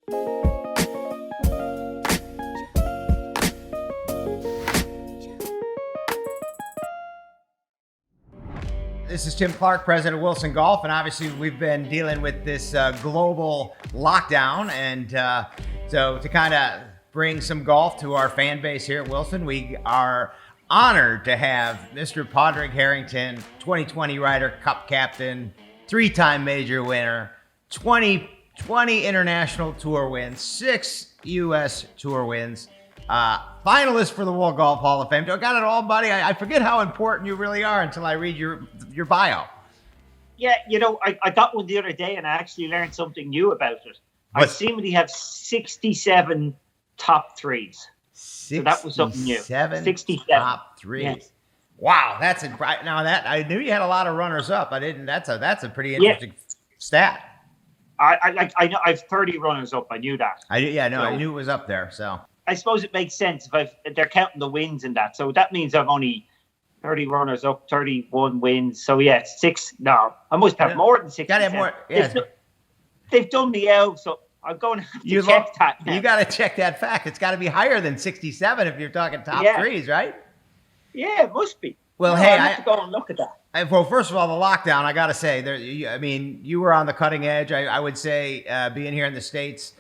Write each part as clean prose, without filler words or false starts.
This is Tim Clark, president of Wilson Golf, and obviously we've been dealing with this global lockdown, and so to kind of bring some golf to our fan base here at Wilson, we are honored to have Mr. Padraig Harrington, 2020 Ryder Cup captain, 3-time major winner, 20 international tour wins, 6 U.S. tour wins, finalist for the World Golf Hall of Fame. I got it all, buddy. I forget how important you really are until I read your bio. Yeah, I got one the other day and I actually learned something new about it. I seemingly have 67 top threes. So that was something new. 67 top threes. Yes. Wow, that's incredible. Now that I knew you had a lot of runners up. I didn't. That's a pretty interesting stat. I know I've 30 runners up. I knew that. I knew it was up there. So I suppose it makes sense if they're counting the wins in that. So that means I've only 30 runners up, 31 wins. So yeah, 6. No, I must have more than 6. Gotta have more. Yeah. They've done me out, so I'm going to have to check that now. You got to check that fact. It's got to be higher than 67 if you're talking top threes, right? Yeah, it must be. Well, I have to go and look at that. Well, first of all, the lockdown, I got to say, you were on the cutting edge. I would say, being here in the States,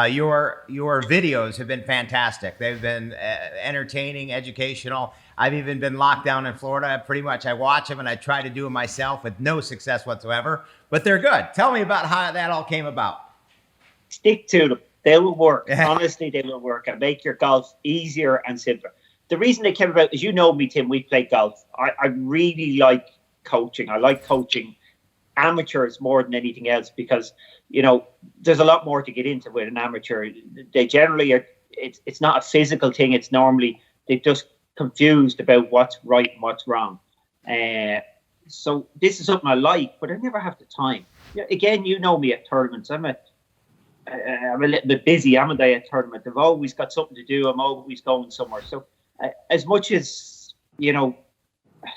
your videos have been fantastic. They've been entertaining, educational. I've even been locked down in Florida. Pretty much I watch them and I try to do them myself with no success whatsoever, but they're good. Tell me about how that all came about. Stick to them. They will work. Honestly, they will work and make your golf easier and simpler. The reason they came about is, you know me, Tim, we play golf. I really like coaching. I like coaching amateurs more than anything else because, there's a lot more to get into with an amateur. They generally are, it's not a physical thing. It's normally, they're just confused about what's right and what's wrong. So this is something I like, but I never have the time. Again, you know me at tournaments. I'm a little bit busy, haven't I, at tournament? I've always got something to do. I'm always going somewhere. So as much as, I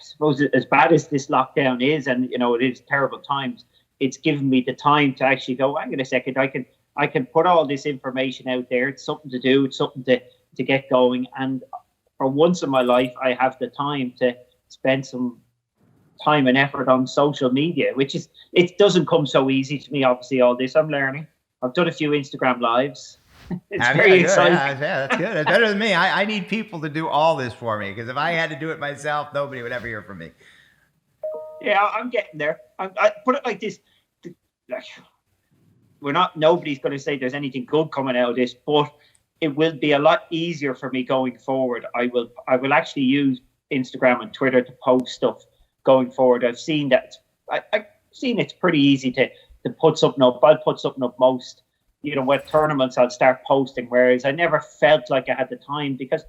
suppose as bad as this lockdown is, and, it is terrible times, it's given me the time to actually go, hang on a second, I can put all this information out there. It's something to do. It's something to get going. And for once in my life, I have the time to spend some time and effort on social media, it doesn't come so easy to me, obviously, all this. I'm learning. I've done a few Instagram lives. It's very exciting. Yeah, that's good. It's better than me. I need people to do all this for me, because if I had to do it myself, nobody would ever hear from me. Yeah, I'm getting there. I put it like this. Nobody's going to say there's anything good coming out of this, but it will be a lot easier for me going forward. I will actually use Instagram and Twitter to post stuff going forward. I've seen that. I've seen it's pretty easy to put something up. I'll put something up most, with tournaments, I'll start posting, whereas I never felt like I had the time because,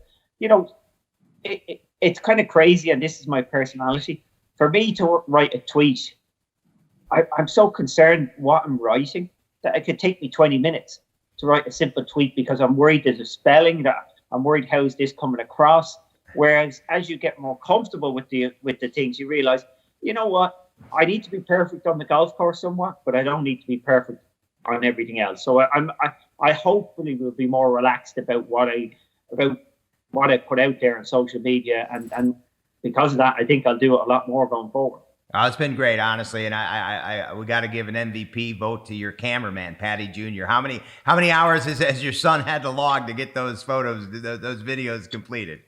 it's kind of crazy, and this is my personality. For me to write a tweet, I'm so concerned what I'm writing that it could take me 20 minutes to write a simple tweet because I'm worried there's a spelling, that I'm worried how is this coming across. Whereas as you get more comfortable with the things, you realize, you know what, I need to be perfect on the golf course somewhat, but I don't need to be perfect on everything else. So I hopefully will be more relaxed about what I put out there on social media, and because of that, I think I'll do it a lot more going forward. It's been great, honestly, and we got to give an MVP vote to your cameraman, Patty Jr. How many hours has your son had to log to get those photos, those videos completed?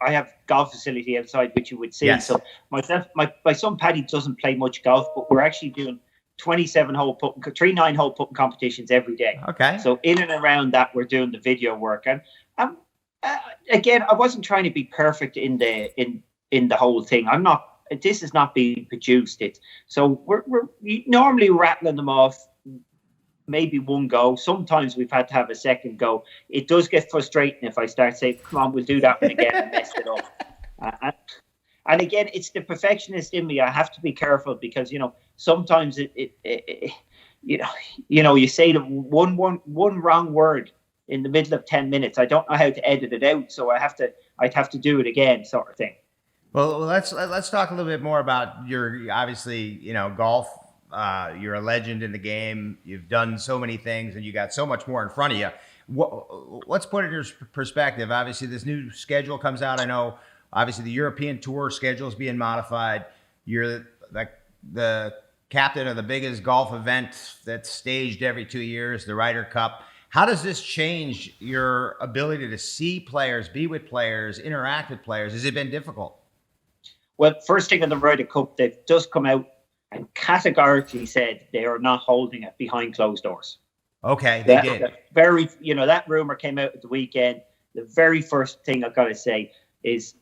I have golf facility outside, which you would see. Yes. So myself, my son Paddy doesn't play much golf, but we're actually doing 3 9-hole putting competitions every day. Okay. So in and around that, we're doing the video work, and again, I wasn't trying to be perfect in the whole thing. I'm not. This is not being produced. So we're normally rattling them off. Maybe one go. Sometimes we've had to have a second go. It does get frustrating if I start saying, "Come on, we'll do that one again," and mess it up. And again, it's the perfectionist in me. I have to be careful because sometimes you say the one wrong word in the middle of 10 minutes. I don't know how to edit it out, so I'd have to do it again, sort of thing. Well, let's talk a little bit more about your, obviously, golf You're a legend in the game. You've done so many things, and you got so much more in front of you. Let's put it in perspective. Obviously, this new schedule comes out. I know, obviously, the European Tour schedule is being modified. You're the captain of the biggest golf event that's staged every 2 years, the Ryder Cup. How does this change your ability to see players, be with players, interact with players? Has it been difficult? Well, first thing on the Ryder Cup, they've just come out and categorically said they are not holding it behind closed doors. Okay, they did. That rumor came out at the weekend. The very first thing I've got to say is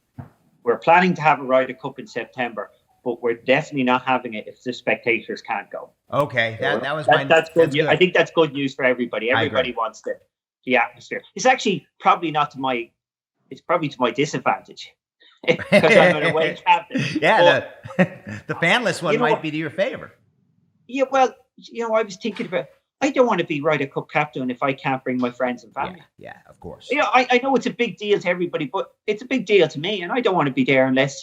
we're planning to have a Ryder Cup in September, but we're definitely not having it if the spectators can't go. Okay, that's good. That's good. I think that's good news for everybody. Everybody wants the atmosphere. It's actually probably not to my. It's probably to my disadvantage because I'm an away captain. Yeah, the fanless one might be to your favor. Yeah, well, I was thinking about. I don't want to be Ryder Cup captain if I can't bring my friends and family. Yeah, of course. I know it's a big deal to everybody, but it's a big deal to me, and I don't want to be there unless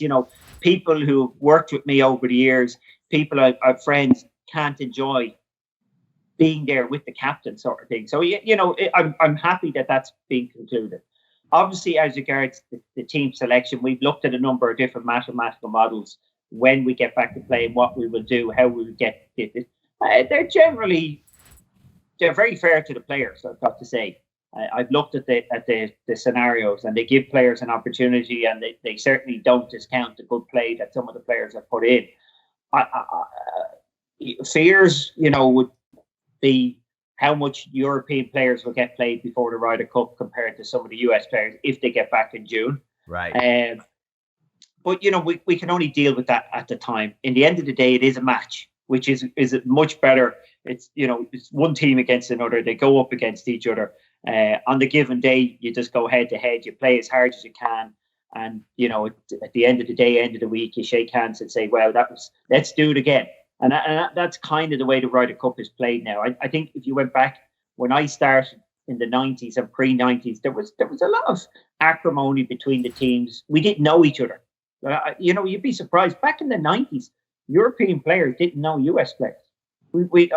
people who worked with me over the years, people I've friends can't enjoy being there with the captain, sort of thing. So I'm happy that that's being concluded. Obviously, as regards the team selection, we've looked at a number of different mathematical models when we get back to play, what we will do, how we will get it. They're very fair to the players, I've got to say. I've looked at the scenarios, and they give players an opportunity, and they certainly don't discount the good play that some of the players have put in. Fears, would be how much European players will get played before the Ryder Cup compared to some of the US players if they get back in June. Right. But we can only deal with that at the time. In the end of the day, it is a match, which is much better. It's it's one team against another. They go up against each other. On the given day, you just go head to head. You play as hard as you can, and at the end of the day, end of the week, you shake hands and say, "Well, let's do it again." And that's kind of the way the Ryder Cup is played now. I think if you went back when I started in the 90s and pre-90s, there was a lot of acrimony between the teams. We didn't know each other. You'd be surprised. Back in the 90s, European players didn't know US players. We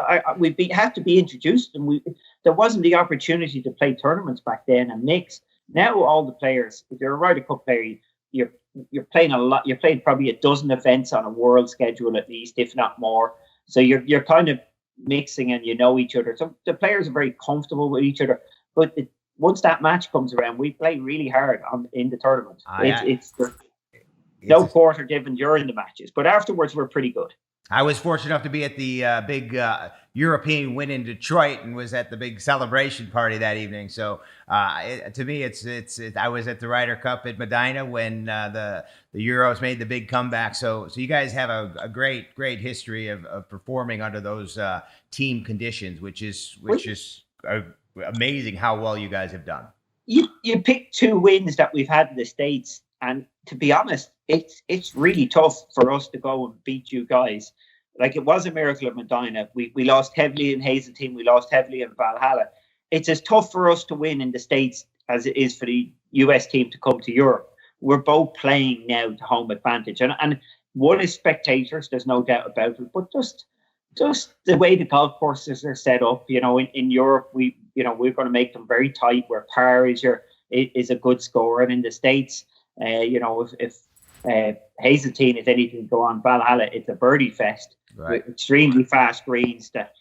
had to be introduced, and there wasn't the opportunity to play tournaments back then and mix. Now all the players, if you're a Ryder Cup player, you're playing a lot. You're playing probably a dozen events on a world schedule at least, if not more. So you're kind of mixing, and each other. So the players are very comfortable with each other. But once that match comes around, we play really hard in the tournament. It's no quarter given during the matches, but afterwards we're pretty good. I was fortunate enough to be at the big European win in Detroit, and was at the big celebration party that evening. So to me, it's I was at the Ryder Cup at Medina when the Euros made the big comeback. So you guys have a great history of performing under those team conditions, which is amazing how well you guys have done. You picked two wins that we've had in the States, and to be honest, it's really tough for us to go and beat you guys. Like, it was a miracle at Medina. We lost heavily in Hazeltine. We lost heavily in Valhalla. It's as tough for us to win in the States as it is for the US team to come to Europe. We're both playing now to home advantage. And one is spectators, there's no doubt about it. But just the way the golf courses are set up, in Europe, we're going to make them very tight, where par is a good score. And in the States, if Hazeltine is anything to go on, Valhalla, it's a birdie fest. Right. With extremely fast greens that,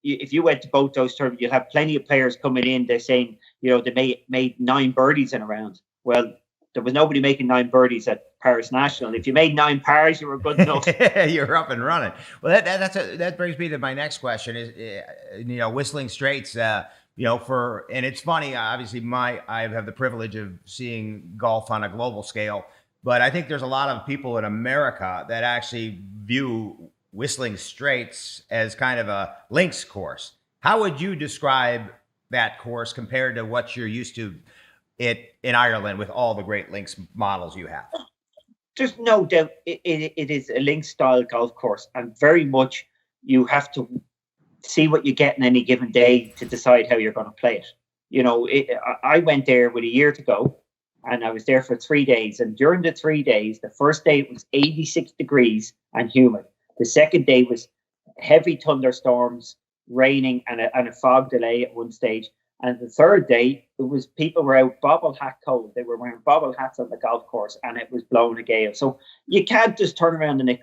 if you went to both those tournaments, you'll have plenty of players coming in. They're saying, they made 9 birdies in a round. Well, there was nobody making 9 birdies at Paris National. If you made 9 pars, you were good enough. You're up and running. Well, that brings me to my next question is, Whistling Straits, and it's funny, obviously I have the privilege of seeing golf on a global scale, but I think there's a lot of people in America that actually view Whistling Straits as kind of a links course. How would you describe that course compared to what you're used to in Ireland with all the great links models you have? There's no doubt it is a links style golf course, and very much you have to see what you get in any given day to decide how you're going to play it. I went there with a year to go, and I was there for 3 days. And during the 3 days, the first day it was 86 degrees and humid. The second day was heavy thunderstorms, raining, and a fog delay at one stage. And the third day, it was people were out bobble hat cold. They were wearing bobble hats on the golf course, and it was blowing a gale. So you can't just turn around and,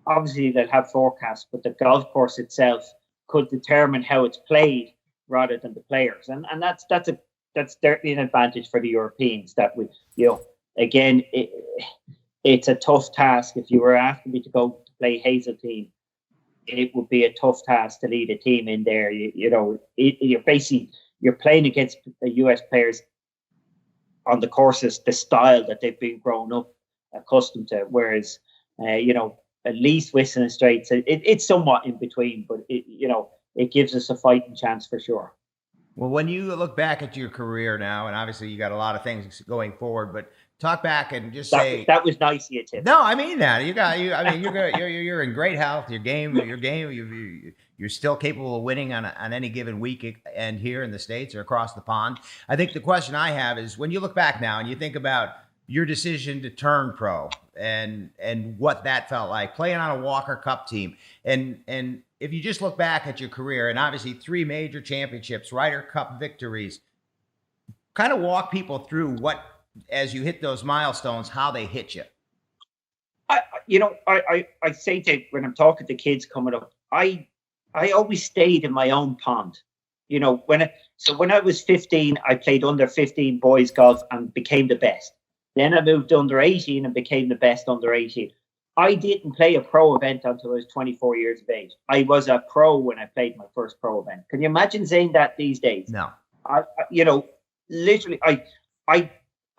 obviously they'll have forecasts, but the golf course itself could determine how it's played rather than the players. And that's certainly an advantage for the Europeans that we, again, it's a tough task. If you were asking me to go to play Hazeltine, it would be a tough task to lead a team in there. You're playing against the US players on the courses, the style that they've been grown up accustomed to. Whereas, at least Whistling Straits, it's somewhat in between, but it gives us a fighting chance for sure. Well, when you look back at your career now, and obviously you got a lot of things going forward, but talk back and just say that was nice of you, Tim. No, I mean that. You're in great health. Your game. You're still capable of winning on any given week, and here in the States or across the pond. I think the question I have is when you look back now and you think about your decision to turn pro and what that felt like playing on a Walker Cup team, and if you just look back at your career and obviously 3 major championships, Ryder Cup victories, kind of walk people through what, as you hit those milestones, how they hit you. I say to when I'm talking to kids coming up, I always stayed in my own pond. When I was 15, I played under 15 boys golf and became the best. Then I moved to under 18 and became the best under 18. I didn't play a pro event until I was 24 years of age. I was a pro when I played my first pro event. Can you imagine saying that these days? No. Literally, I'm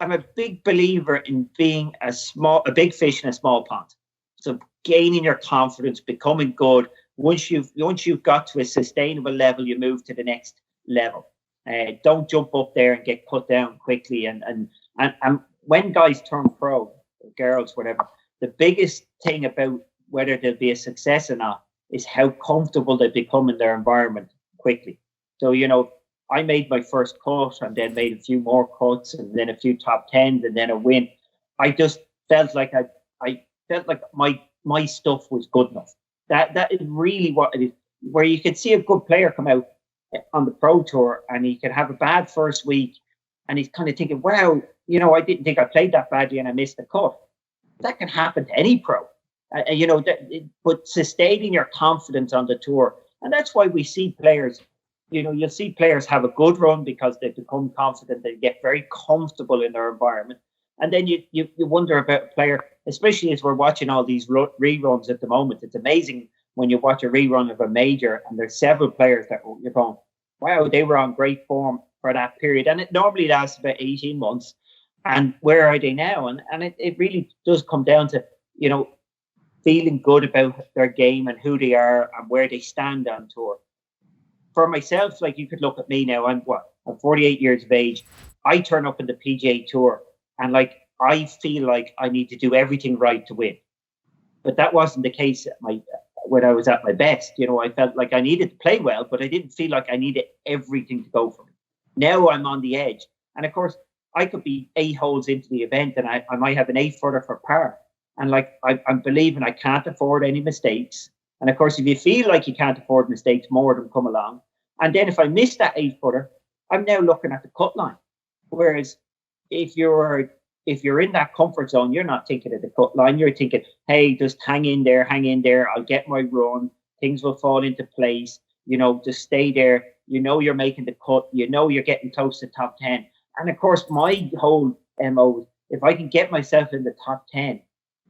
a big believer in being a big fish in a small pond. So gaining your confidence, becoming good. Once you've got to a sustainable level, you move to the next level. Don't jump up there and get put down quickly. And when guys turn pro, girls, whatever, the biggest thing about whether they'll be a success or not is how comfortable they become in their environment quickly. So, I made my first cut and then made a few more cuts and then a few top tens and then a win. I just felt like I felt like my stuff was good enough. That is really what it is. Where you could see a good player come out on the pro tour and he could have a bad first week and he's kind of thinking, wow, I didn't think I played that badly and I missed the cut. That can happen to any pro. But sustaining your confidence on the tour. And that's why we see players, you'll see players have a good run because they become confident, they get very comfortable in their environment. And then you wonder about a player, especially as we're watching all these reruns at the moment. It's amazing when you watch a rerun of a major and there's several players that you're going, wow, they were on great form for that period. And it normally lasts about 18 months. And where are they now? And it really does come down to, feeling good about their game and who they are and where they stand on tour. For myself, like you could look at me now, I'm 48 years of age. I turn up in the PGA Tour and I feel like I need to do everything right to win. But that wasn't the case when I was at my best. I felt like I needed to play well, but I didn't feel like I needed everything to go for me. Now I'm on the edge. And of course, I could be 8 holes into the event and I might have an 8-footer for par. And I'm believing I can't afford any mistakes. And of course, if you feel like you can't afford mistakes, more of them come along. And then if I miss that 8-footer, I'm now looking at the cut line. Whereas if you're in that comfort zone, you're not thinking of the cut line. You're thinking, hey, just hang in there. I'll get my run. Things will fall into place. Just stay there. You're making the cut. You're getting close to top 10. And of course, my whole MO is if I can get myself in the top 10,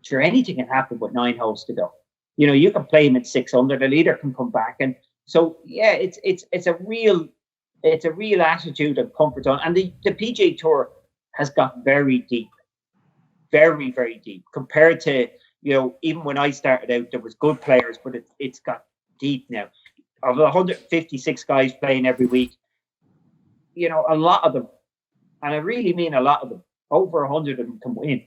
sure, anything can happen with 9 holes to go. You can play him at 600. The leader can come back. And so, yeah, it's a real attitude and comfort zone. And the PGA Tour has got very deep, very, very deep compared to, even when I started out, there was good players, but it's got deep now. Of 156 guys playing every week, a lot of them, and I really mean a lot of them, over 100 of them can win.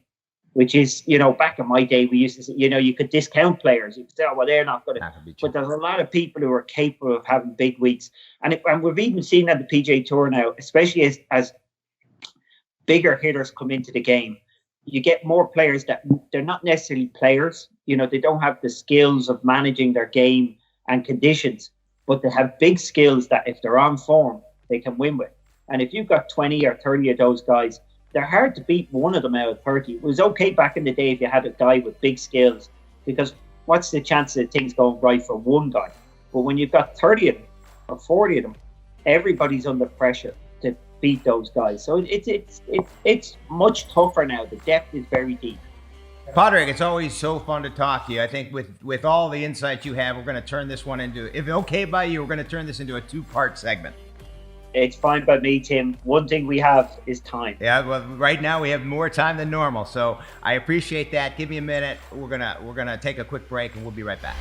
Which is, back in my day, we used to say, you could discount players. You could say, oh, well, they're not good. But there's a lot of people who are capable of having big weeks. And we've even seen that the PGA Tour now, especially as bigger hitters come into the game, you get more players that they're not necessarily players, They don't have the skills of managing their game and conditions, but they have big skills that if they're on form, they can win with. And if you've got 20 or 30 of those guys, they're hard to beat one of them out of 30. It was okay back in the day if you had a guy with big skills, because what's the chance of things going right for one guy? But when you've got 30 of them or 40 of them, everybody's under pressure to beat those guys. So it's much tougher now. The depth is very deep. Padraig, it's always so fun to talk to you. I think with all the insights you have, we're going to turn this one into, if okay by you, we're going to turn this into a 2-part segment. It's fine by me, Tim. One thing we have is time. Yeah, well, right now we have more time than normal, so I appreciate that. Give me a minute. We're gonna take a quick break, and we'll be right back.